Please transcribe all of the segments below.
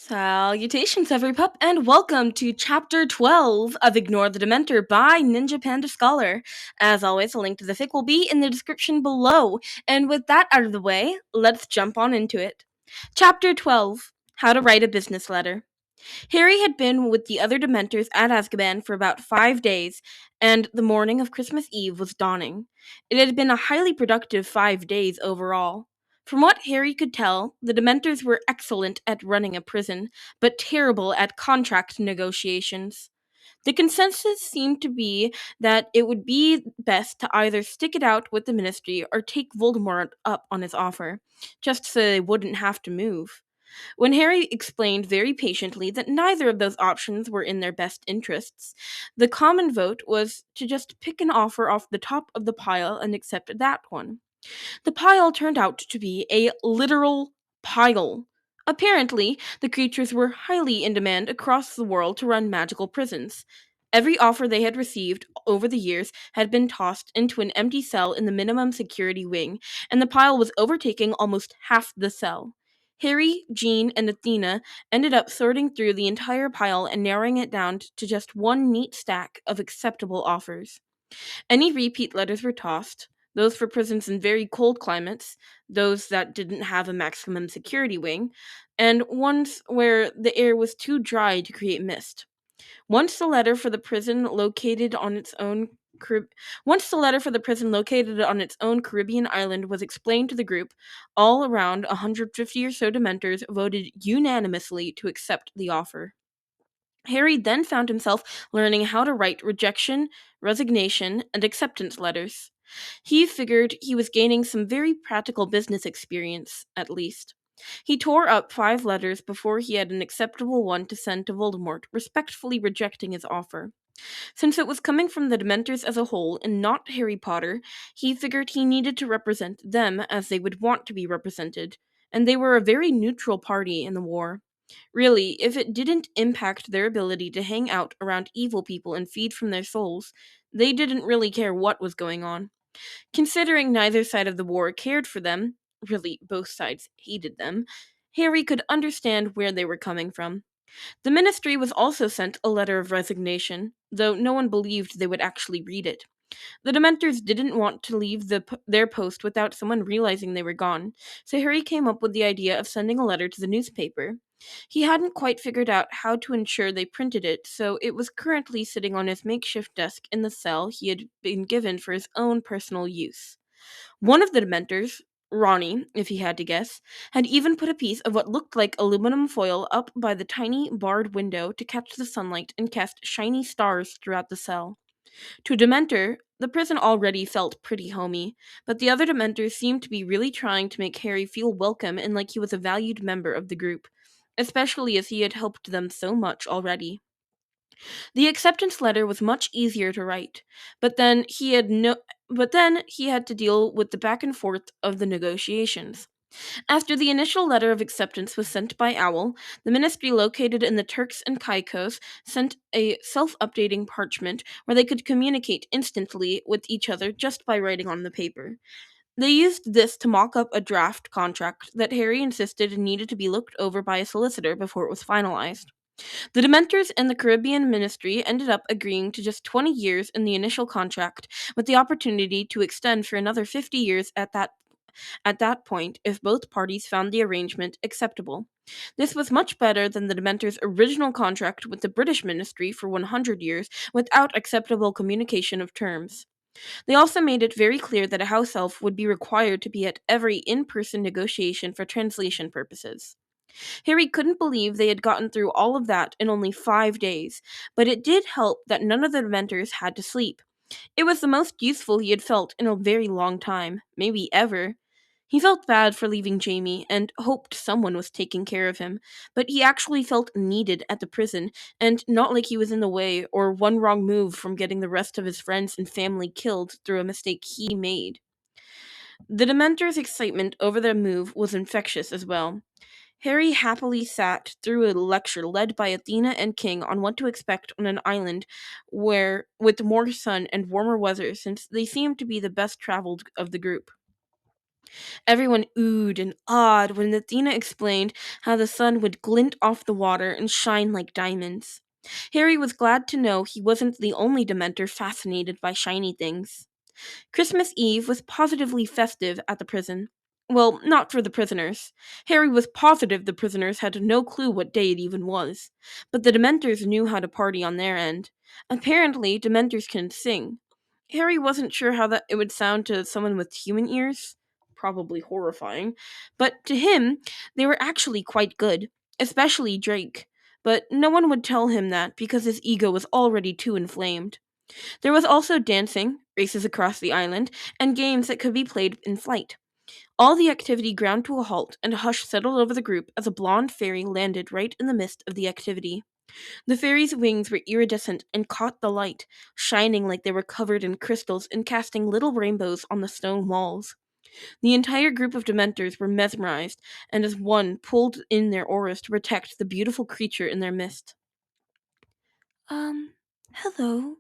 Salutations, everypup, and welcome to Chapter 12 of Ignore the Dementor by NinjaPandaScholar. As always, a link to the fic will be in the description below. And with that out of the way, let's jump on into it. Chapter 12, How to Write a Business Letter. Harry had been with the other Dementors at Azkaban for about 5 days, and the morning of Christmas Eve was dawning. It had been a highly productive 5 days overall. From what Harry could tell, the Dementors were excellent at running a prison, but terrible at contract negotiations. The consensus seemed to be that it would be best to either stick it out with the Ministry or take Voldemort up on his offer, just so they wouldn't have to move. When Harry explained very patiently that neither of those options were in their best interests, the common vote was to just pick an offer off the top of the pile and accept that one. The pile turned out to be a literal pile. Apparently, the creatures were highly in demand across the world to run magical prisons. Every offer they had received over the years had been tossed into an empty cell in the minimum security wing, and the pile was overtaking almost half the cell. Harry, Jean, and Athena ended up sorting through the entire pile and narrowing it down to just one neat stack of acceptable offers. Any repeat letters were tossed, those for prisons in very cold climates, those that didn't have a maximum security wing, and ones where the air was too dry to create mist. Once the letter for the prison located on its own Once the letter for the prison located on its own Caribbean island was explained to the group, all around 150 or so Dementors voted unanimously to accept the offer. Harry then found himself learning how to write rejection, resignation, and acceptance letters. He figured he was gaining some very practical business experience, at least. He tore up 5 letters before he had an acceptable one to send to Voldemort, respectfully rejecting his offer. Since it was coming from the Dementors as a whole and not Harry Potter, he figured he needed to represent them as they would want to be represented, and they were a very neutral party in the war. Really, if it didn't impact their ability to hang out around evil people and feed from their souls, they didn't really care what was going on. Considering neither side of the war cared for them, really, both sides hated them, Harry could understand where they were coming from. The Ministry was also sent a letter of resignation, though no one believed they would actually read it. The Dementors didn't want to leave their post without someone realizing they were gone, so Harry came up with the idea of sending a letter to the newspaper. He hadn't quite figured out how to ensure they printed it, so it was currently sitting on his makeshift desk in the cell he had been given for his own personal use. One of the Dementors, Ronnie, if he had to guess, had even put a piece of what looked like aluminum foil up by the tiny barred window to catch the sunlight and cast shiny stars throughout the cell. To Dementor, the prison already felt pretty homey, but the other Dementors seemed to be really trying to make Harry feel welcome and like he was a valued member of the group, especially as he had helped them so much already. The acceptance letter was much easier to write, but then he had to deal with the back and forth of the negotiations. After the initial letter of acceptance was sent by Owl, the ministry located in the Turks and Caicos sent a self-updating parchment where they could communicate instantly with each other just by writing on the paper. They used this to mock up a draft contract that Harry insisted needed to be looked over by a solicitor before it was finalized. The Dementors and the Caribbean Ministry ended up agreeing to just 20 years in the initial contract, with the opportunity to extend for another 50 years at that point if both parties found the arrangement acceptable. This was much better than the Dementors' original contract with the British Ministry for 100 years without acceptable communication of terms. They also made it very clear that a house elf would be required to be at every in-person negotiation for translation purposes. Harry couldn't believe they had gotten through all of that in only 5 days, but it did help that none of the Dementors had to sleep. It was the most useful he had felt in a very long time, maybe ever. He felt bad for leaving Jamie and hoped someone was taking care of him, but he actually felt needed at the prison and not like he was in the way or one wrong move from getting the rest of his friends and family killed through a mistake he made. The Dementor's excitement over their move was infectious as well. Harry happily sat through a lecture led by Athena and King on what to expect on an island where with more sun and warmer weather since they seemed to be the best traveled of the group. Everyone oohed and awed when Athena explained how the sun would glint off the water and shine like diamonds. Harry was glad to know he wasn't the only Dementor fascinated by shiny things. Christmas Eve was positively festive at the prison. Well, not for the prisoners. Harry was positive the prisoners had no clue what day it even was. But the Dementors knew how to party on their end. Apparently, Dementors can sing. Harry wasn't sure how that it would sound to someone with human ears. Probably horrifying. But to him, they were actually quite good, especially Drake. But no one would tell him that because his ego was already too inflamed. There was also dancing, races across the island, and games that could be played in flight. All the activity ground to a halt, and a hush settled over the group as a blonde fairy landed right in the midst of the activity. The fairy's wings were iridescent and caught the light, shining like they were covered in crystals and casting little rainbows on the stone walls. The entire group of Dementors were mesmerized, and as one pulled in their auras to protect the beautiful creature in their midst. Hello,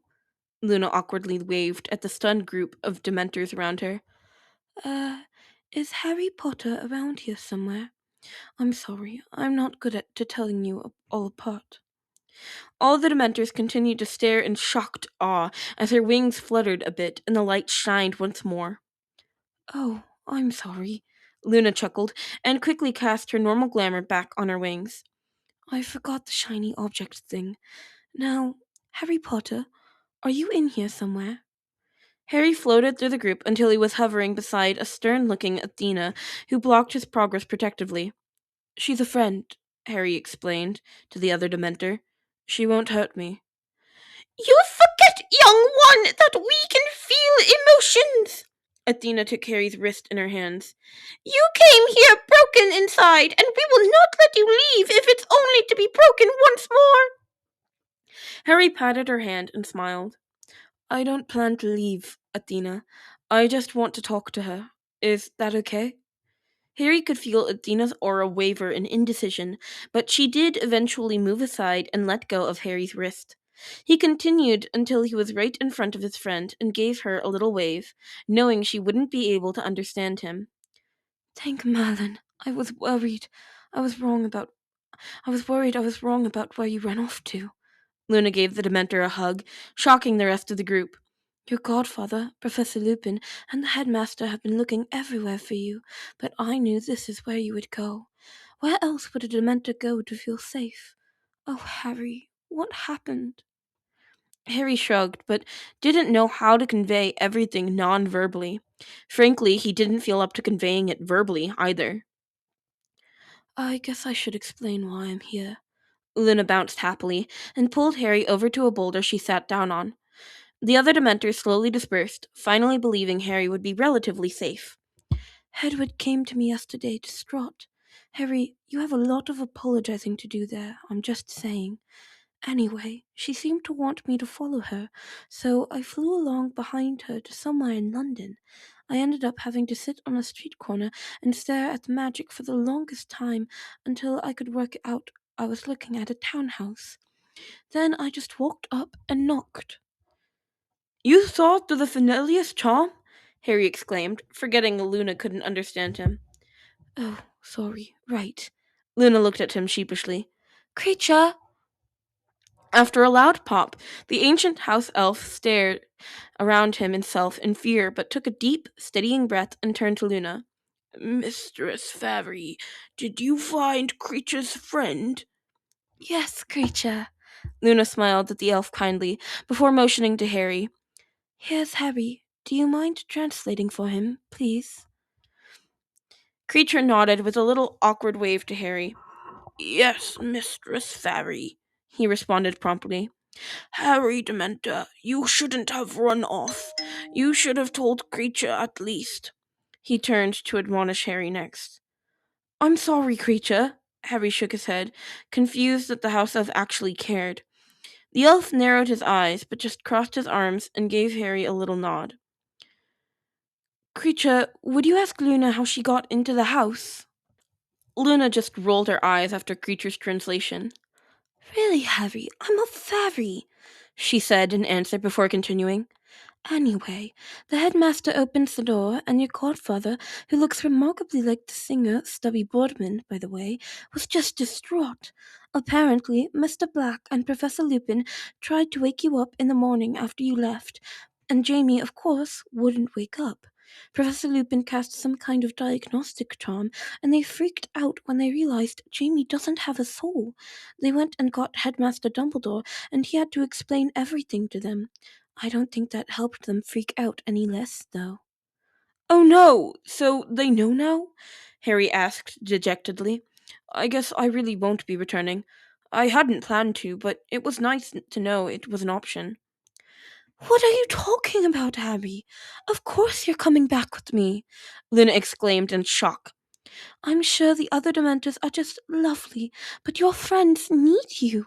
Luna awkwardly waved at the stunned group of Dementors around her. Uh, is Harry Potter around here somewhere? I'm sorry, I'm not good at to telling you all apart. All the Dementors continued to stare in shocked awe as her wings fluttered a bit and the light shined once more. Oh, I'm sorry, Luna chuckled and quickly cast her normal glamour back on her wings. I forgot the shiny object thing. Now, Harry Potter, are you in here somewhere? Harry floated through the group until he was hovering beside a stern-looking Athena who blocked his progress protectively. She's a friend, Harry explained to the other Dementor. She won't hurt me. You forget, young one, that we can feel emotions. Athena took Harry's wrist in her hands. You came here broken inside, and we will not let you leave if it's only to be broken once more. Harry patted her hand and smiled. I don't plan to leave, Athena. I just want to talk to her. Is that okay? Harry could feel Athena's aura waver in indecision, but she did eventually move aside and let go of Harry's wrist. He continued until he was right in front of his friend and gave her a little wave, knowing she wouldn't be able to understand him. Thank Merlin. I was worried. I was wrong about I was worried I was wrong about where you ran off to. Luna gave the Dementor a hug, shocking the rest of the group. Your godfather, Professor Lupin, and the headmaster have been looking everywhere for you, but I knew this is where you would go. Where else would a Dementor go to feel safe? Oh, Harry, what happened? Harry shrugged, but didn't know how to convey everything non-verbally. Frankly, he didn't feel up to conveying it verbally either. I guess I should explain why I'm here. Luna bounced happily and pulled Harry over to a boulder she sat down on. The other Dementors slowly dispersed, finally believing Harry would be relatively safe. Hedwig came to me yesterday, distraught. Harry, you have a lot of apologizing to do there, I'm just saying. Anyway, she seemed to want me to follow her, so I flew along behind her to somewhere in London. I ended up having to sit on a street corner and stare at the magic for the longest time until I could work out I was looking at a townhouse. Then I just walked up and knocked. You saw through the Fenelius charm? Harry exclaimed, forgetting Luna couldn't understand him. Oh, sorry, right. Luna looked at him sheepishly. Creature! After a loud pop, the ancient house elf stared around himself in fear, but took a deep, steadying breath and turned to Luna. Mistress Fairy, did you find Creature's friend? Yes, Creature. Luna smiled at the elf kindly, before motioning to Harry. Here's Harry. Do you mind translating for him, please? Creature nodded with a little awkward wave to Harry. Yes, Mistress Fairy, he responded promptly. Harry Dementor, you shouldn't have run off. You should have told Creature at least. He turned to admonish Harry next. I'm sorry, Creature. Harry shook his head, confused that the house elf actually cared. The elf narrowed his eyes, but just crossed his arms and gave Harry a little nod. Creature, would you ask Luna how she got into the house? Luna just rolled her eyes after Creature's translation. Really, Harry, I'm a fairy, she said in answer before continuing. Anyway, the headmaster opens the door, and your godfather, who looks remarkably like the singer Stubby Boardman, by the way, was just distraught. Apparently, Mr. Black and Professor Lupin tried to wake you up in the morning after you left, and Jamie, of course, wouldn't wake up. Professor Lupin cast some kind of diagnostic charm, and they freaked out when they realized Jamie doesn't have a soul. They went and got Headmaster Dumbledore, and he had to explain everything to them. I don't think that helped them freak out any less, though. Oh no! So they know now? Harry asked dejectedly. I guess I really won't be returning. I hadn't planned to, but it was nice to know it was an option. What are you talking about, Harry? Of course you're coming back with me, Luna exclaimed in shock. I'm sure the other Dementors are just lovely, but your friends need you.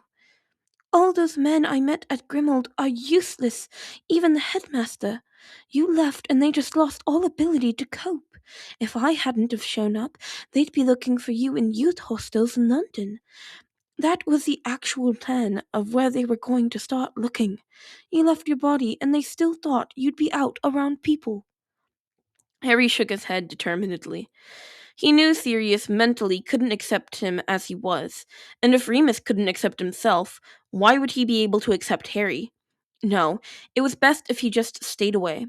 All those men I met at Grimmauld are useless, even the headmaster. You left and they just lost all ability to cope. If I hadn't have shown up, they'd be looking for you in youth hostels in London. That was the actual plan of where they were going to start looking. You left your body and they still thought you'd be out around people. Harry shook his head determinedly. He knew Sirius mentally couldn't accept him as he was, and if Remus couldn't accept himself, why would he be able to accept Harry? No, it was best if he just stayed away.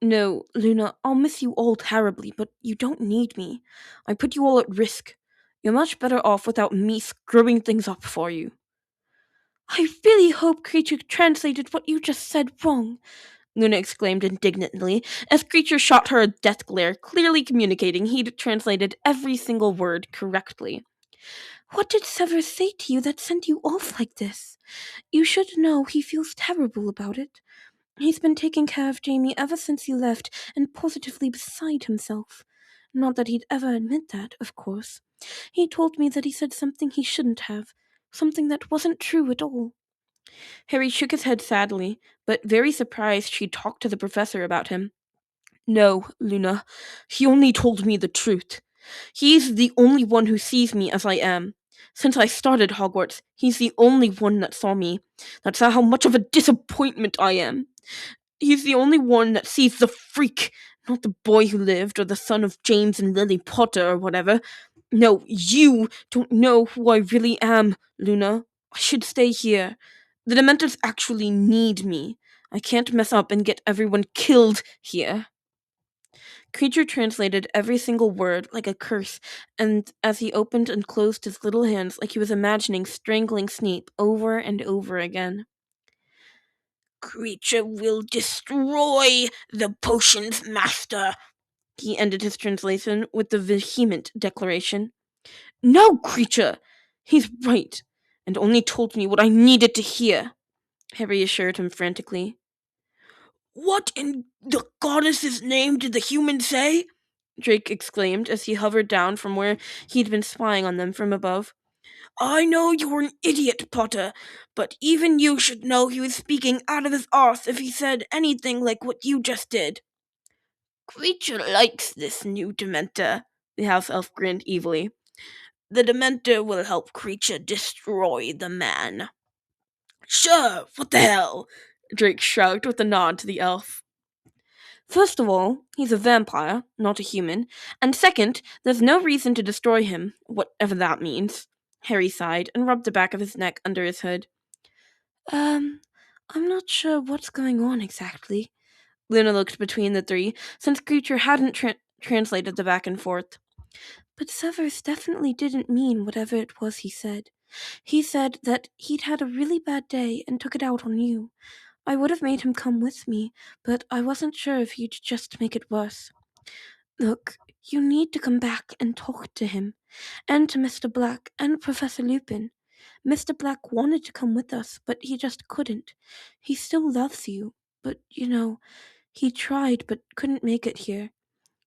No, Luna, I'll miss you all terribly, but you don't need me. I put you all at risk. You're much better off without me screwing things up for you. I really hope Creature translated what you just said wrong, Luna exclaimed indignantly, as Creature shot her a death glare, clearly communicating he'd translated every single word correctly. What did Severus say to you that sent you off like this? You should know he feels terrible about it. He's been taking care of Jamie ever since you left, and positively beside himself. Not that he'd ever admit that, of course. He told me that he said something he shouldn't have, something that wasn't true at all. Harry shook his head sadly, but very surprised she'd talked to the professor about him. No, Luna, he only told me the truth. He's the only one who sees me as I am. Since I started Hogwarts, he's the only one that saw me. That's how much of a disappointment I am. He's the only one that sees the freak, not the boy who lived, or the son of James and Lily Potter, or whatever. No, you don't know who I really am, Luna. I should stay here. The Dementors actually need me. I can't mess up and get everyone killed here. Creature translated every single word like a curse, and as he opened and closed his little hands like he was imagining strangling Snape over and over again. Creature will destroy the potion's master, he ended his translation with the vehement declaration. No, Creature! He's right, and only told me what I needed to hear, Harry assured him frantically. What in the goddess's name did the human say? Drake exclaimed as he hovered down from where he'd been spying on them from above. I know you're an idiot, Potter, but even you should know he was speaking out of his arse if he said anything like what you just did. Creature likes this new Dementor, the house elf grinned evilly. The Dementor will help Creature destroy the man. Sure, what the hell? Drake shrugged with a nod to the elf. First of all, he's a vampire, not a human, and second, there's no reason to destroy him, whatever that means. Harry sighed and rubbed the back of his neck under his hood. I'm not sure what's going on exactly. Luna looked between the three, since Creature hadn't translated the back and forth. But Severus definitely didn't mean whatever it was he said. He said that he'd had a really bad day and took it out on you. I would have made him come with me, but I wasn't sure if you'd just make it worse. Look, you need to come back and talk to him, and to Mr. Black and Professor Lupin. Mr. Black wanted to come with us, but he just couldn't. He still loves you, but, he tried but couldn't make it here.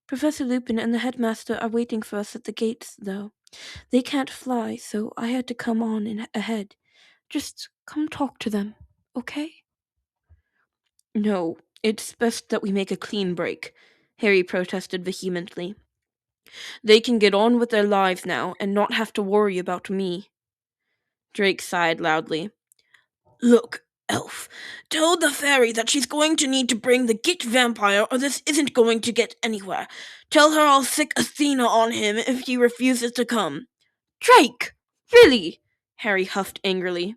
Professor Lupin and the headmaster are waiting for us at the gates, though. They can't fly, so I had to come on ahead. Just come talk to them, okay? No, it's best that we make a clean break, Harry protested vehemently. They can get on with their lives now and not have to worry about me. Drake sighed loudly. Look, Elf, tell the fairy that she's going to need to bring the Git vampire or this isn't going to get anywhere. Tell her I'll sick Athena on him if he refuses to come. Drake! Really? Harry huffed angrily.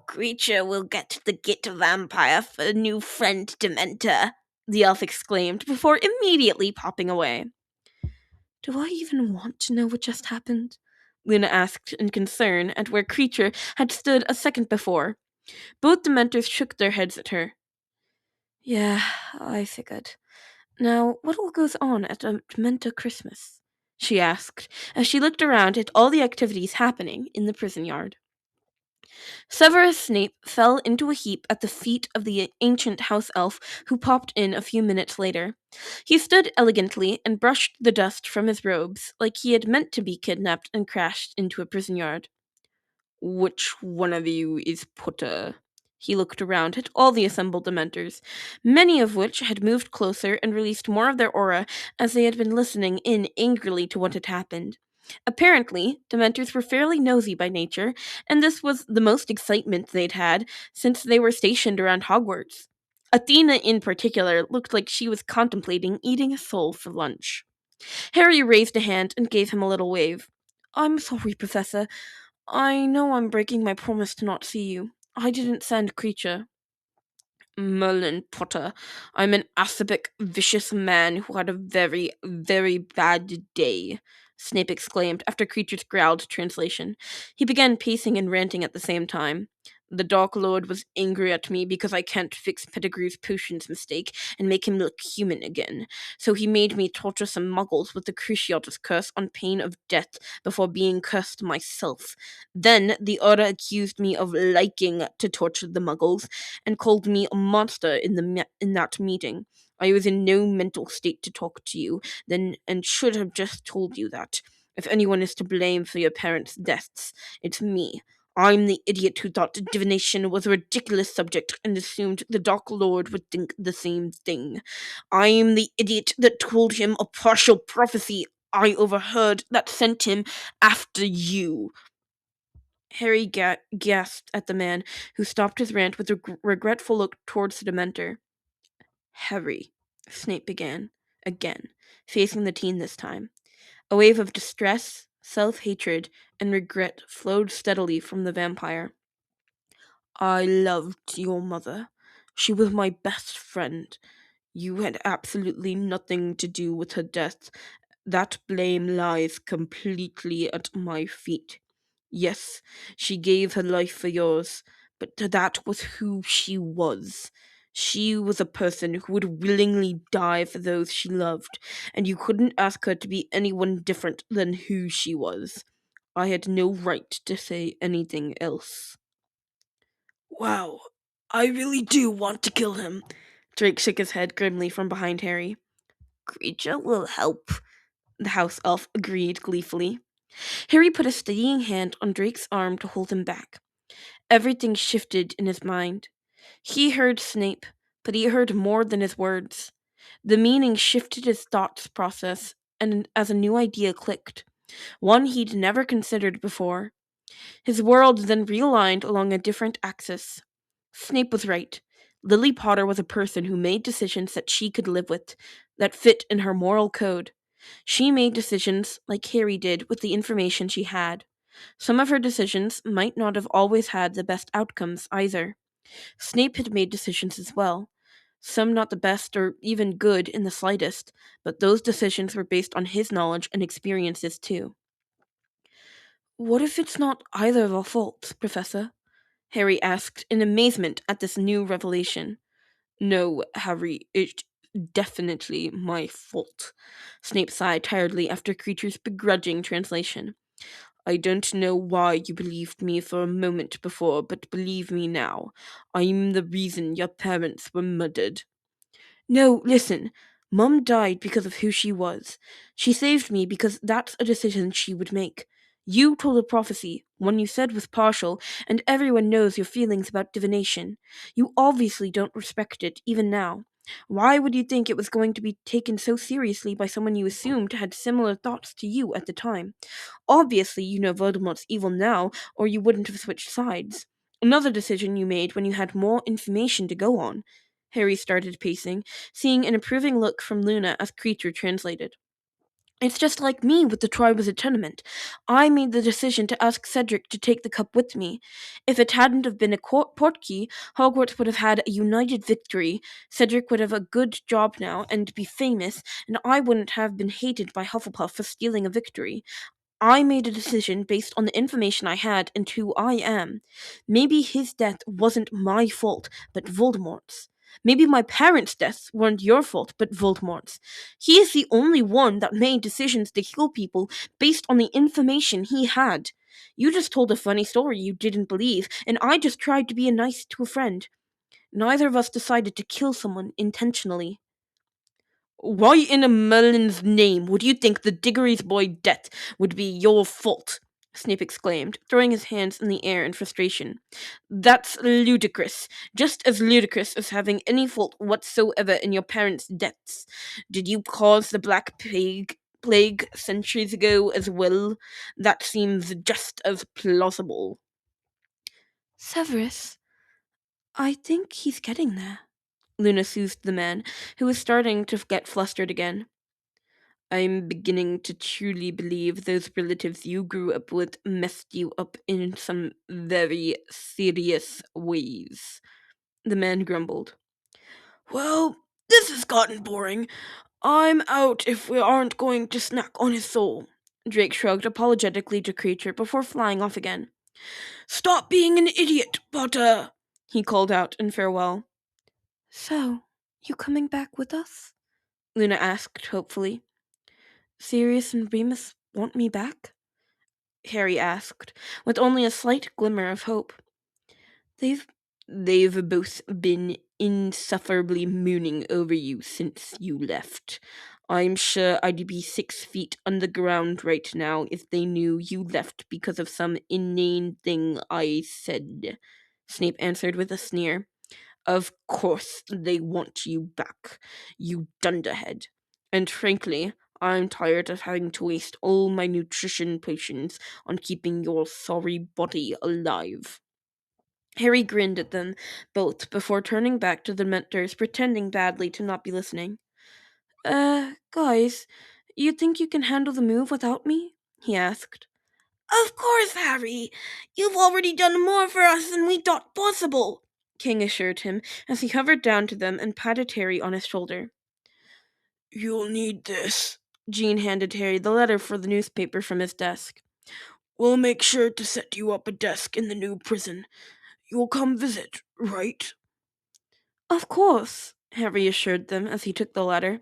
Creature will get the Git vampire for a new friend, Dementor, the elf exclaimed before immediately popping away. Do I even want to know what just happened? Luna asked in concern at where Creature had stood a second before. Both Dementors shook their heads at her. Yeah, I figured. Now, what all goes on at a Dementor Christmas? She asked, as she looked around at all the activities happening in the prison yard. Severus Snape fell into a heap at the feet of the ancient house elf who popped in a few minutes later. He stood elegantly and brushed the dust from his robes like he had meant to be kidnapped and crashed into a prison yard. Which one of you is Potter? He looked around at all the assembled Dementors, many of which had moved closer and released more of their aura as they had been listening in angrily to what had happened. Apparently, Dementors were fairly nosy by nature, and this was the most excitement they'd had since they were stationed around Hogwarts. Athena, in particular, looked like she was contemplating eating a soul for lunch. Harry raised a hand and gave him a little wave. I'm sorry, Professor. I know I'm breaking my promise to not see you. I didn't send Creature. Merlin Potter. I'm an acerbic, vicious man who had a very, very bad day, Snape exclaimed after Creature's growled translation. He began pacing and ranting at the same time. The Dark Lord was angry at me because I can't fix Pettigrew's potions mistake and make him look human again. So he made me torture some muggles with the Cruciatus curse on pain of death before being cursed myself. Then the Order accused me of liking to torture the muggles and called me a monster in that meeting. I was in no mental state to talk to you then and should have just told you that. If anyone is to blame for your parents' deaths, it's me. I'm the idiot who thought divination was a ridiculous subject and assumed the Dark Lord would think the same thing. I'm the idiot that told him a partial prophecy I overheard that sent him after you. Harry gasped at the man, who stopped his rant with a regretful look towards the Dementor. Harry, Snape began, again, facing the teen this time. A wave of distress, self-hatred, and regret flowed steadily from the vampire. I loved your mother. She was my best friend. You had absolutely nothing to do with her death. That blame lies completely at my feet. Yes, she gave her life for yours, but that was who she was. She was a person who would willingly die for those she loved, and you couldn't ask her to be anyone different than who she was. I had no right to say anything else. Wow, I really do want to kill him. Drake shook his head grimly from behind Harry. Creature will help, the house elf agreed gleefully. Harry put a steadying hand on Drake's arm to hold him back. Everything shifted in his mind. He heard Snape, but he heard more than his words. The meaning shifted his thoughts process, and as a new idea clicked, one he'd never considered before. His world then realigned along a different axis. Snape was right. Lily Potter was a person who made decisions that she could live with, that fit in her moral code. She made decisions like Harry did with the information she had. Some of her decisions might not have always had the best outcomes either. Snape had made decisions as well. Some not the best or even good in the slightest, but those decisions were based on his knowledge and experiences too. What if it's not either of our faults, Professor? Harry asked in amazement at this new revelation. No, Harry, it's definitely my fault. Snape sighed tiredly after Creature's begrudging translation. I don't know why you believed me for a moment before, but believe me now. I'm the reason your parents were murdered. No, listen. Mum died because of who she was. She saved me because that's a decision she would make. You told a prophecy, one you said was partial, and everyone knows your feelings about divination. You obviously don't respect it, even now. Why would you think it was going to be taken so seriously by someone you assumed had similar thoughts to you at the time? Obviously, you know Voldemort's evil now, or you wouldn't have switched sides. Another decision you made when you had more information to go on. Harry started pacing, seeing an approving look from Luna as Creature translated. It's just like me with the Triwizard Tournament. I made the decision to ask Cedric to take the cup with me. If it hadn't have been a portkey, Hogwarts would have had a united victory. Cedric would have a good job now and be famous, and I wouldn't have been hated by Hufflepuff for stealing a victory. I made a decision based on the information I had and who I am. Maybe his death wasn't my fault, but Voldemort's. Maybe my parents' deaths weren't your fault, but Voldemort's. He is the only one that made decisions to kill people based on the information he had. You just told a funny story you didn't believe, and I just tried to be nice to a friend. Neither of us decided to kill someone intentionally. Why in a Merlin's name would you think the Diggory's boy death would be your fault? Snape exclaimed, throwing his hands in the air in frustration. That's ludicrous. Just as ludicrous as having any fault whatsoever in your parents' deaths. Did you cause the Black Plague centuries ago as well? That seems just as plausible. Severus, I think he's getting there. Luna soothed the man, who was starting to get flustered again. I'm beginning to truly believe those relatives you grew up with messed you up in some very serious ways, the man grumbled. Well, this has gotten boring. I'm out if we aren't going to snack on his soul. Drake shrugged apologetically to Creature before flying off again. Stop being an idiot, Potter, he called out in farewell. So, you coming back with us? Luna asked hopefully. Sirius and Remus want me back? Harry asked, with only a slight glimmer of hope. They've both been insufferably mooning over you since you left. I'm sure I'd be 6 feet underground right now if they knew you left because of some inane thing I said, Snape answered with a sneer. Of course they want you back, you dunderhead. And frankly, I'm tired of having to waste all my nutrition potions on keeping your sorry body alive. Harry grinned at them both before turning back to the Dementors, pretending badly to not be listening. Guys, you think you can handle the move without me? He asked. Of course, Harry. You've already done more for us than we thought possible, King assured him as he hovered down to them and patted Harry on his shoulder. You'll need this. Jean handed Harry the letter for the newspaper from his desk. We'll make sure to set you up a desk in the new prison. You'll come visit, right? Of course, Harry assured them as he took the letter.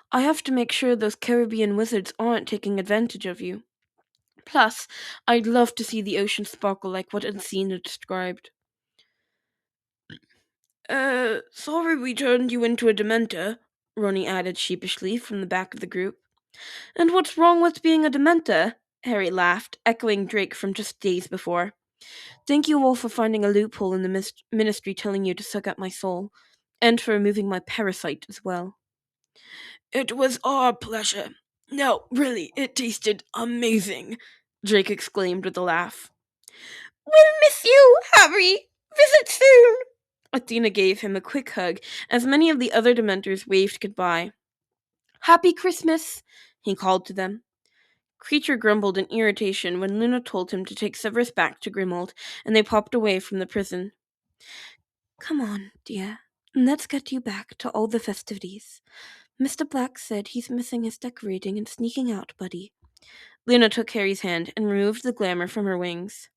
I have to make sure those Caribbean wizards aren't taking advantage of you. Plus, I'd love to see the ocean sparkle like what Athena described. Sorry we turned you into a Dementor, Ronnie added sheepishly from the back of the group. And what's wrong with being a Dementor? Harry laughed, echoing Drake from just days before. Thank you all for finding a loophole in the ministry telling you to suck up my soul, and for removing my parasite as well. It was our pleasure. No, really, it tasted amazing, Drake exclaimed with a laugh. We'll miss you, Harry! Visit soon! Athena gave him a quick hug as many of the other Dementors waved goodbye. Happy Christmas, he called to them. Creature grumbled in irritation when Luna told him to take Severus back to Grimmauld, and they popped away from the prison. Come on, dear, let's get you back to all the festivities. Mr. Black said he's missing his decorating and sneaking out, buddy. Luna took Harry's hand and removed the glamour from her wings.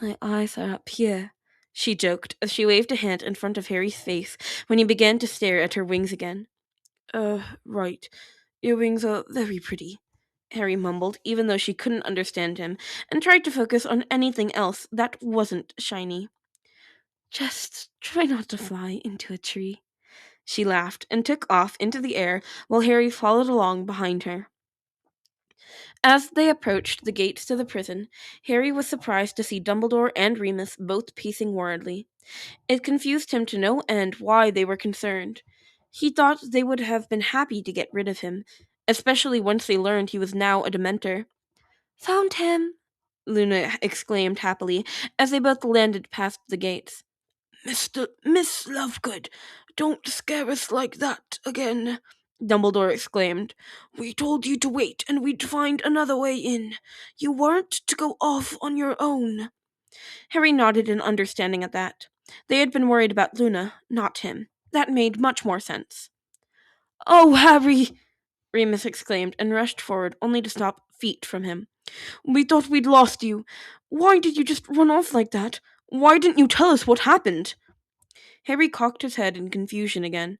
My eyes are up here, she joked as she waved a hand in front of Harry's face when he began to stare at her wings again. Right. Your wings are very pretty, Harry mumbled, even though she couldn't understand him, and tried to focus on anything else that wasn't shiny. Just try not to fly into a tree. She laughed and took off into the air while Harry followed along behind her. As they approached the gates to the prison, Harry was surprised to see Dumbledore and Remus both pacing worriedly. It confused him to no end why they were concerned. He thought they would have been happy to get rid of him, especially once they learned he was now a Dementor. Found him, Luna exclaimed happily as they both landed past the gates. Miss Lovegood, don't scare us like that again, Dumbledore exclaimed. We told you to wait and we'd find another way in. You weren't to go off on your own. Harry nodded in understanding at that. They had been worried about Luna, not him. That made much more sense. Oh, Harry! Remus exclaimed and rushed forward, only to stop feet from him. We thought we'd lost you. Why did you just run off like that? Why didn't you tell us what happened? Harry cocked his head in confusion again.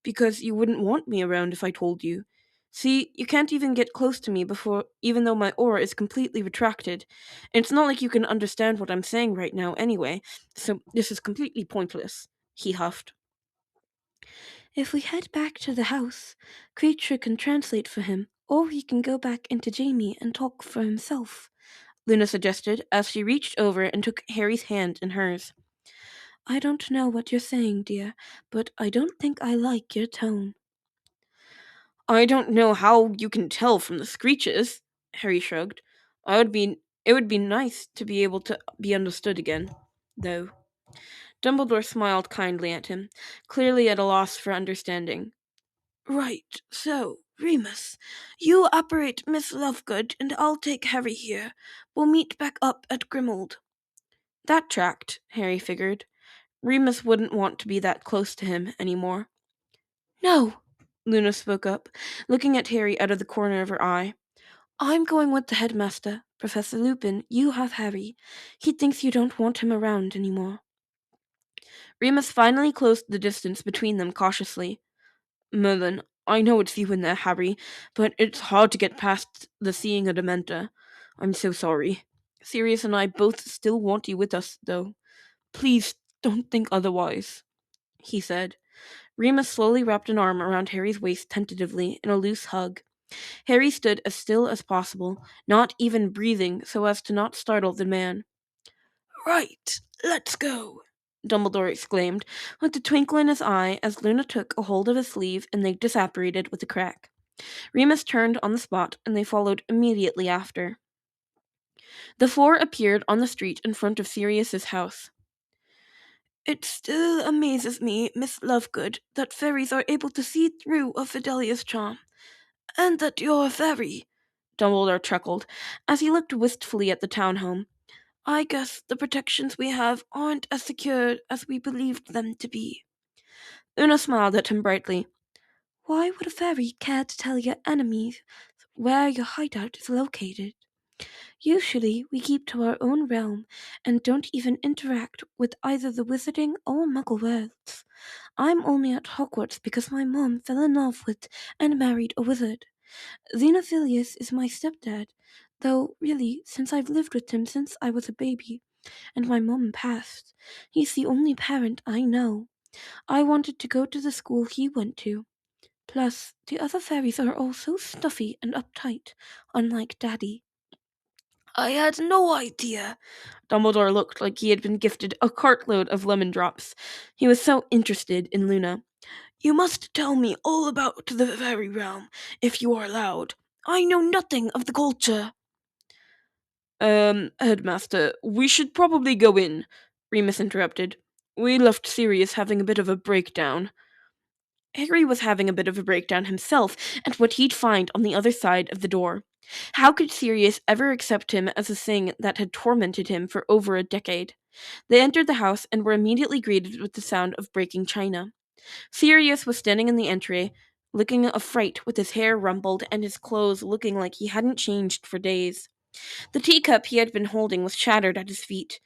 Because you wouldn't want me around if I told you. See, you can't even get close to me before, even though my aura is completely retracted. It's not like you can understand what I'm saying right now anyway, so this is completely pointless, he huffed. If we head back to the house, Creature can translate for him, or he can go back into Jamie and talk for himself, Luna suggested as she reached over and took Harry's hand in hers. I don't know what you're saying, dear, but I don't think I like your tone. I don't know how you can tell from the screeches, Harry shrugged. It would be nice to be able to be understood again, though. Dumbledore smiled kindly at him, clearly at a loss for understanding. Right, so, Remus, you operate Miss Lovegood, and I'll take Harry here. We'll meet back up at Grimmauld. That tracked, Harry figured. Remus wouldn't want to be that close to him anymore. No, Luna spoke up, looking at Harry out of the corner of her eye. I'm going with the headmaster. Professor Lupin, you have Harry. He thinks you don't want him around anymore. Remus finally closed the distance between them cautiously. Merlin, I know it's you in there, Harry, but it's hard to get past the seeing a Dementor. I'm so sorry. Sirius and I both still want you with us, though. Please don't think otherwise, he said. Remus slowly wrapped an arm around Harry's waist tentatively in a loose hug. Harry stood as still as possible, not even breathing so as to not startle the man. Right, let's go, Dumbledore exclaimed, with a twinkle in his eye as Luna took a hold of his sleeve and they disapparated with a crack. Remus turned on the spot, and they followed immediately after. The four appeared on the street in front of Sirius's house. It still amazes me, Miss Lovegood, that fairies are able to see through a Fidelius charm. And that you're a fairy, Dumbledore chuckled, as he looked wistfully at the townhome. I guess the protections we have aren't as secure as we believed them to be. Una smiled at him brightly. Why would a fairy care to tell your enemies where your hideout is located? Usually, we keep to our own realm and don't even interact with either the wizarding or muggle worlds. I'm only at Hogwarts because my mom fell in love with and married a wizard. Xenophilius is my stepdad, though really, since I've lived with him since I was a baby, and my mom passed, he's the only parent I know. I wanted to go to the school he went to. Plus, the other fairies are all so stuffy and uptight, unlike Daddy. I had no idea. Dumbledore looked like he had been gifted a cartload of lemon drops. He was so interested in Luna. You must tell me all about the fairy realm, if you are allowed. I know nothing of the culture. Headmaster, we should probably go in, Remus interrupted. We left Sirius having a bit of a breakdown. Harry was having a bit of a breakdown himself at what he'd find on the other side of the door. How could Sirius ever accept him as a thing that had tormented him for over a decade? They entered the house and were immediately greeted with the sound of breaking china. Sirius was standing in the entry, looking a fright with his hair rumpled and his clothes looking like he hadn't changed for days. The teacup he had been holding was shattered at his feet.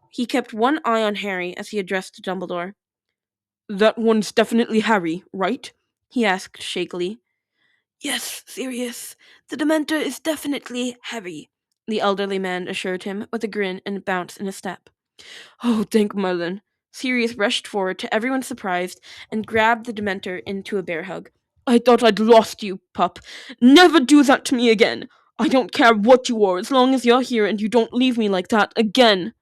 He kept one eye on Harry as he addressed Dumbledore. That one's definitely Harry, right? He asked shakily. Yes, Sirius. The Dementor is definitely Harry, the elderly man assured him with a grin and a bounce in his step. Oh, thank Merlin. Sirius rushed forward to everyone's surprise and grabbed the Dementor into a bear hug. I thought I'd lost you, pup. Never do that to me again. I don't care what you are as long as you're here and you don't leave me like that again.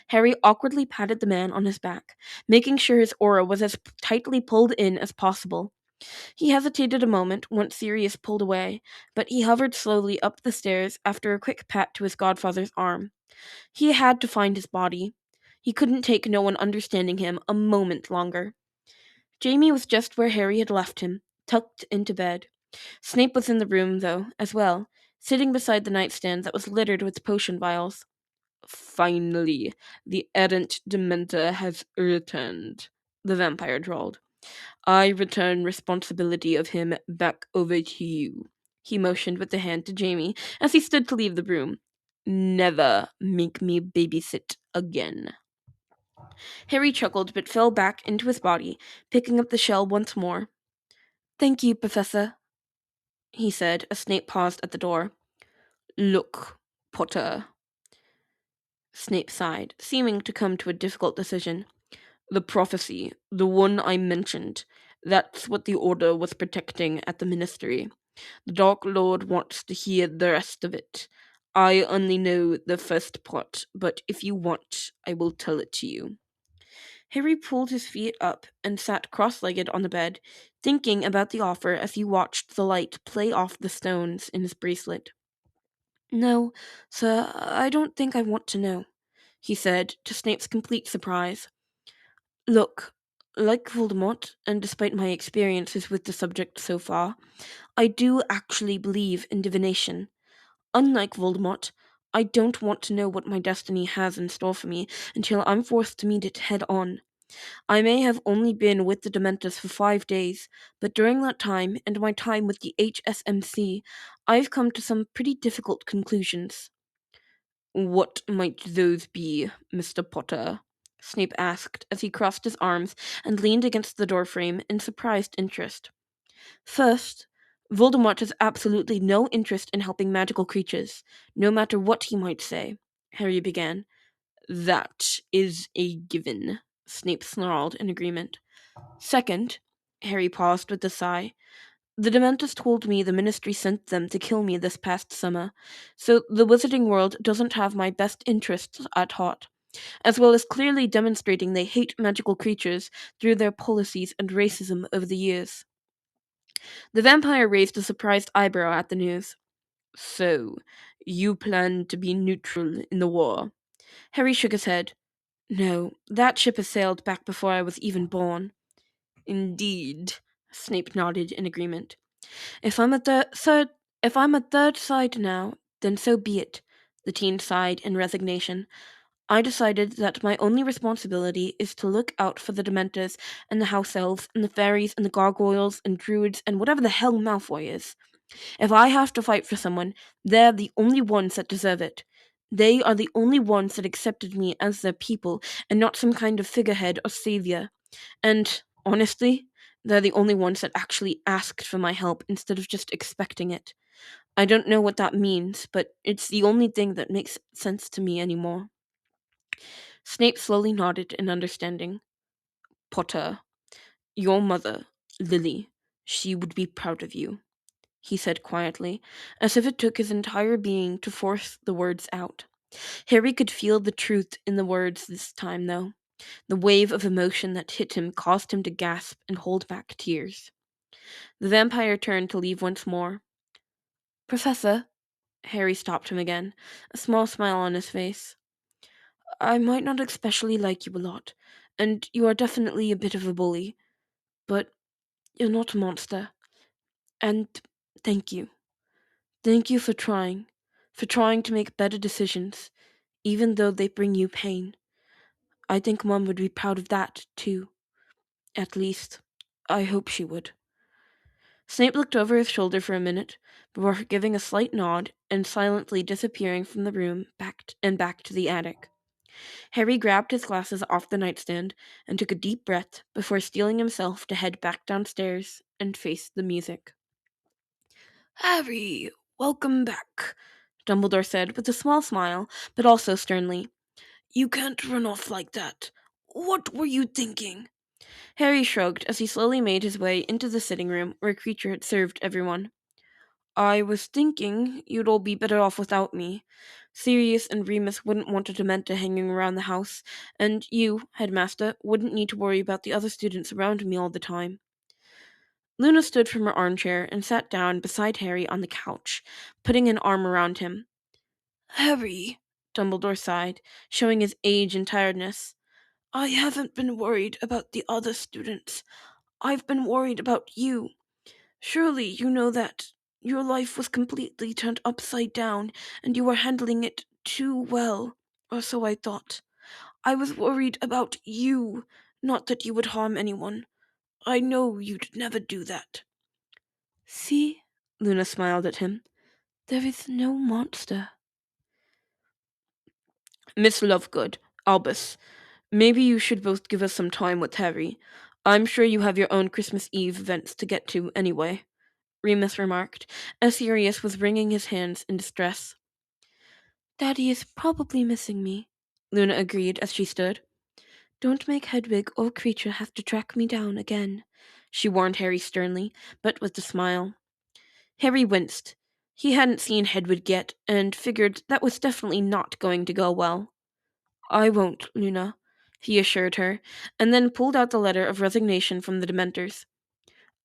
Harry awkwardly patted the man on his back, making sure his aura was as tightly pulled in as possible. He hesitated a moment once Sirius pulled away, but he hovered slowly up the stairs after a quick pat to his godfather's arm. He had to find his body. He couldn't take no one understanding him a moment longer. Jamie was just where Harry had left him, tucked into bed. Snape was in the room, though, as well, sitting beside the nightstand that was littered with potion vials. Finally, the errant Dementor has returned, the vampire drawled. I return responsibility of him back over to you. He motioned with a hand to Jamie as he stood to leave the room. Never make me babysit again. Harry chuckled but fell back into his body, picking up the shell once more. Thank you, Professor, he said as Snape paused at the door. Look, Potter. Snape sighed, seeming to come to a difficult decision. The prophecy, the one I mentioned, that's what the Order was protecting at the Ministry. The Dark Lord wants to hear the rest of it. I only know the first part, but if you want, I will tell it to you. Harry pulled his feet up and sat cross-legged on the bed, thinking about the offer as he watched the light play off the stones in his bracelet. No, sir, I don't think I want to know, he said, to Snape's complete surprise. Look, like Voldemort, and despite my experiences with the subject so far, I do actually believe in divination. Unlike Voldemort, I don't want to know what my destiny has in store for me until I'm forced to meet it head on. I may have only been with the Dementors for 5 days, but during that time and my time with the HSMC, I've come to some pretty difficult conclusions. What might those be, Mr. Potter? Snape asked as he crossed his arms and leaned against the doorframe in surprised interest. First, Voldemort has absolutely no interest in helping magical creatures, no matter what he might say, Harry began. That is a given, Snape snarled in agreement. Second, Harry paused with a sigh. The Dementors told me the Ministry sent them to kill me this past summer, so the Wizarding World doesn't have my best interests at heart, as well as clearly demonstrating they hate magical creatures through their policies and racism over the years. The vampire raised a surprised eyebrow at the news. So, you plan to be neutral in the war? Harry shook his head. No, that ship has sailed back before I was even born. Indeed, Snape nodded in agreement. If I'm a third side now, then so be it, the teen sighed in resignation. I decided that my only responsibility is to look out for the Dementors and the House Elves and the Fairies and the Gargoyles and Druids and whatever the hell Malfoy is. If I have to fight for someone, they're the only ones that deserve it. They are the only ones that accepted me as their people and not some kind of figurehead or savior. And, honestly, they're the only ones that actually asked for my help instead of just expecting it. I don't know what that means, but it's the only thing that makes sense to me anymore. Snape slowly nodded in understanding. Potter, your mother, Lily, she would be proud of you, he said quietly, as if it took his entire being to force the words out. Harry could feel the truth in the words this time, though. The wave of emotion that hit him caused him to gasp and hold back tears. The vampire turned to leave once more. Professor, Harry stopped him again, a small smile on his face. I might not especially like you a lot, and you are definitely a bit of a bully, but you're not a monster. And thank you. Thank you for trying to make better decisions, even though they bring you pain. I think Mom would be proud of that, too. At least, I hope she would. Snape looked over his shoulder for a minute, before giving a slight nod and silently disappearing from the room back to the attic. Harry grabbed his glasses off the nightstand and took a deep breath before steeling himself to head back downstairs and face the music. Harry, welcome back, Dumbledore said with a small smile, but also sternly. You can't run off like that. What were you thinking? Harry shrugged as he slowly made his way into the sitting room where Creature had served everyone. I was thinking you'd all be better off without me. Sirius and Remus wouldn't want a Dementor hanging around the house, and you, Headmaster, wouldn't need to worry about the other students around me all the time. Luna stood from her armchair and sat down beside Harry on the couch, putting an arm around him. Harry, Dumbledore sighed, showing his age and tiredness. I haven't been worried about the other students. I've been worried about you. Surely you know that your life was completely turned upside down and you were handling it too well, or so I thought. I was worried about you, not that you would harm anyone. I know you'd never do that. See? Luna smiled at him. There is no monster. Miss Lovegood, Albus, maybe you should both give us some time with Harry. I'm sure you have your own Christmas Eve events to get to anyway, Remus remarked, as Sirius was wringing his hands in distress. Daddy is probably missing me, Luna agreed as she stood. Don't make Hedwig or Creature have to track me down again, she warned Harry sternly, but with a smile. Harry winced. He hadn't seen Hedwig yet, and figured that was definitely not going to go well. I won't, Luna, he assured her, and then pulled out the letter of resignation from the Dementors.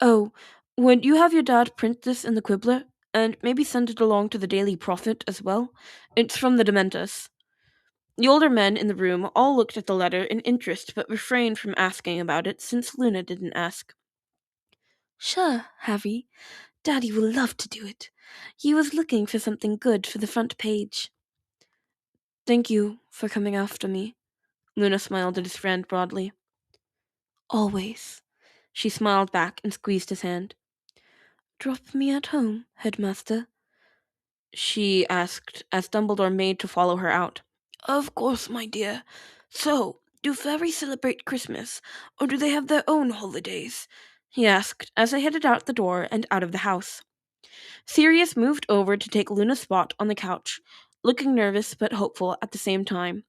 Oh, would you have your dad print this in the Quibbler, and maybe send it along to the Daily Prophet as well? It's from the Dementors. The older men in the room all looked at the letter in interest but refrained from asking about it since Luna didn't ask. Sure, Harry. Daddy will love to do it. He was looking for something good for the front page. Thank you for coming after me. Luna smiled at his friend broadly. Always. She smiled back and squeezed his hand. Drop me at home, headmaster? She asked as Dumbledore made to follow her out. Of course, my dear. So, do fairies celebrate Christmas, or do they have their own holidays? He asked as they headed out the door and out of the house. Sirius moved over to take Luna's spot on the couch, looking nervous but hopeful at the same time.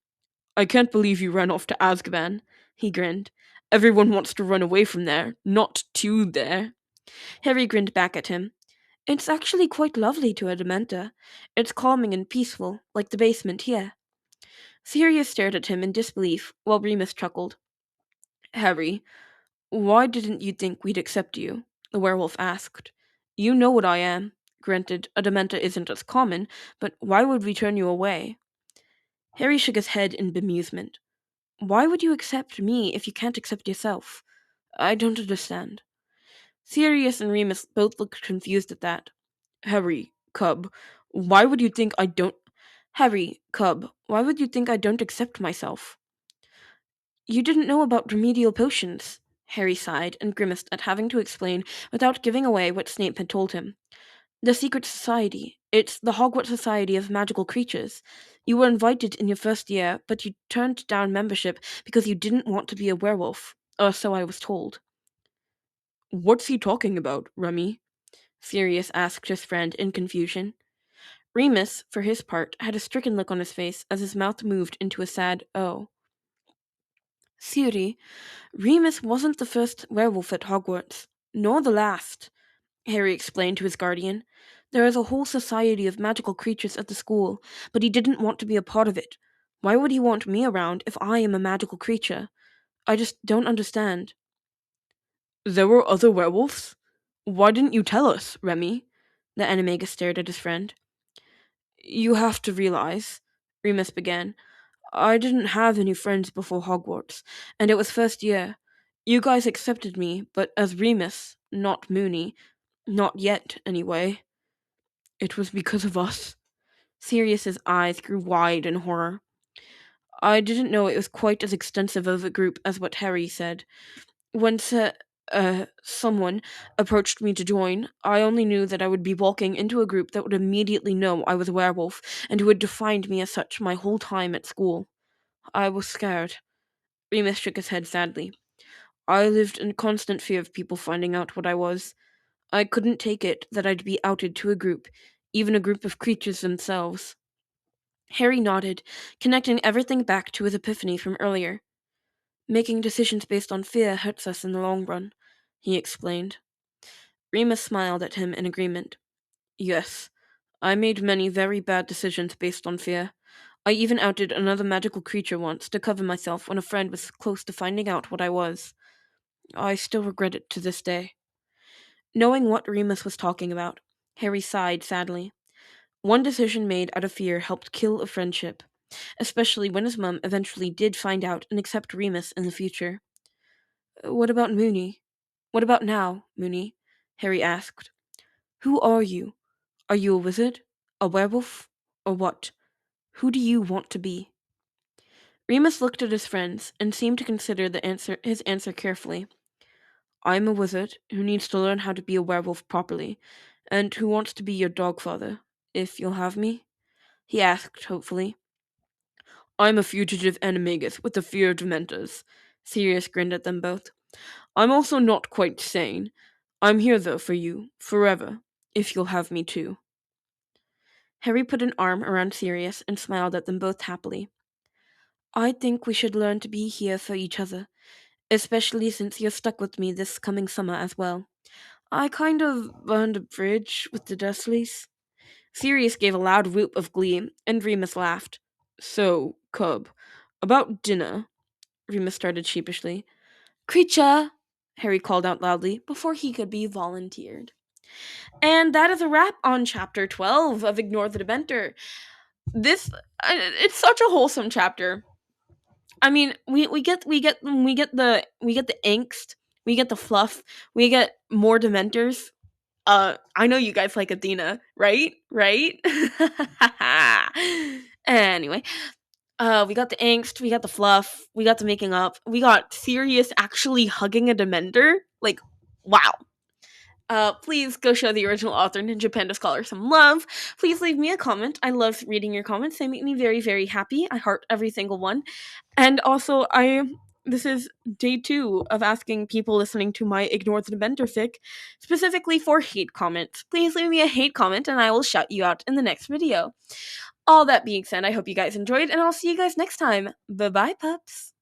I can't believe you ran off to Azkaban, he grinned. Everyone wants to run away from there, not to there. Harry grinned back at him. It's actually quite lovely to a Dementor. It's calming and peaceful, like the basement here. Sirius stared at him in disbelief, while Remus chuckled. Harry, why didn't you think we'd accept you? The werewolf asked. You know what I am. Granted, a Dementor isn't as common, but why would we turn you away? Harry shook his head in bemusement. Why would you accept me if you can't accept yourself? I don't understand. Sirius and Remus both looked confused at that. Harry, Cub, why would you think I don't... Harry, Cub, why would you think I don't accept myself? You didn't know about remedial potions. Harry sighed and grimaced at having to explain without giving away what Snape had told him. The secret society. It's the Hogwarts Society of Magical Creatures. You were invited in your first year, but you turned down membership because you didn't want to be a werewolf. Or so I was told. What's he talking about, Remy? Sirius asked his friend in confusion. Remus, for his part, had a stricken look on his face as his mouth moved into a sad O. Siri, Remus wasn't the first werewolf at Hogwarts, nor the last, Harry explained to his guardian. There is a whole society of magical creatures at the school, but he didn't want to be a part of it. Why would he want me around if I am a magical creature? I just don't understand. There were other werewolves? Why didn't you tell us, Remy? The animagus stared at his friend. You have to realize, Remus began. I didn't have any friends before Hogwarts, and it was first year. You guys accepted me, but as Remus, not Moony. Not yet, anyway. It was because of us. Sirius's eyes grew wide in horror. I didn't know it was quite as extensive of a group as what Harry said. When someone approached me to join, I only knew that I would be walking into a group that would immediately know I was a werewolf and who had defined me as such my whole time at school. I was scared. Remus shook his head sadly. I lived in constant fear of people finding out what I was. I couldn't take it that I'd be outed to a group, even a group of creatures themselves. Harry nodded, connecting everything back to his epiphany from earlier. Making decisions based on fear hurts us in the long run, he explained. Remus smiled at him in agreement. Yes, I made many very bad decisions based on fear. I even outed another magical creature once to cover myself when a friend was close to finding out what I was. I still regret it to this day. Knowing what Remus was talking about, Harry sighed sadly. One decision made out of fear helped kill a friendship, especially when his mum eventually did find out and accept Remus in the future. What about Moony? What about now, Moony? Harry asked. Who are you? Are you a wizard? A werewolf? Or what? Who do you want to be? Remus looked at his friends and seemed to consider his answer carefully. I'm a wizard who needs to learn how to be a werewolf properly, and who wants to be your dog father, if you'll have me? He asked hopefully. I'm a fugitive animagus with the fear of Dementors. Sirius grinned at them both. I'm also not quite sane. I'm here, though, for you, forever, if you'll have me too. Harry put an arm around Sirius and smiled at them both happily. I think we should learn to be here for each other, especially since you're stuck with me this coming summer as well. I kind of burned a bridge with the Dursleys. Sirius gave a loud whoop of glee, and Remus laughed. So, Cub, about dinner, Remus started sheepishly. Creature! Harry called out loudly before he could be volunteered. And that is a wrap on Chapter 12 of Ignore the Dementor. It's such a wholesome chapter. I mean, we get the angst, we get the fluff, we get more Dementors. I know you guys like Athena, right? Right? Anyway, we got the angst, we got the fluff, we got the making up, we got Sirius actually hugging a Dementor. Like, wow. Please go show the original author, NinjaPandaScholar, some love. Please leave me a comment. I love reading your comments. They make me very, very happy. I heart every single one. And also, this is day 2 of asking people listening to my Ignore the Dementor fic, specifically for hate comments. Please leave me a hate comment and I will shout you out in the next video. All that being said, I hope you guys enjoyed, and I'll see you guys next time. Bye-bye, pups!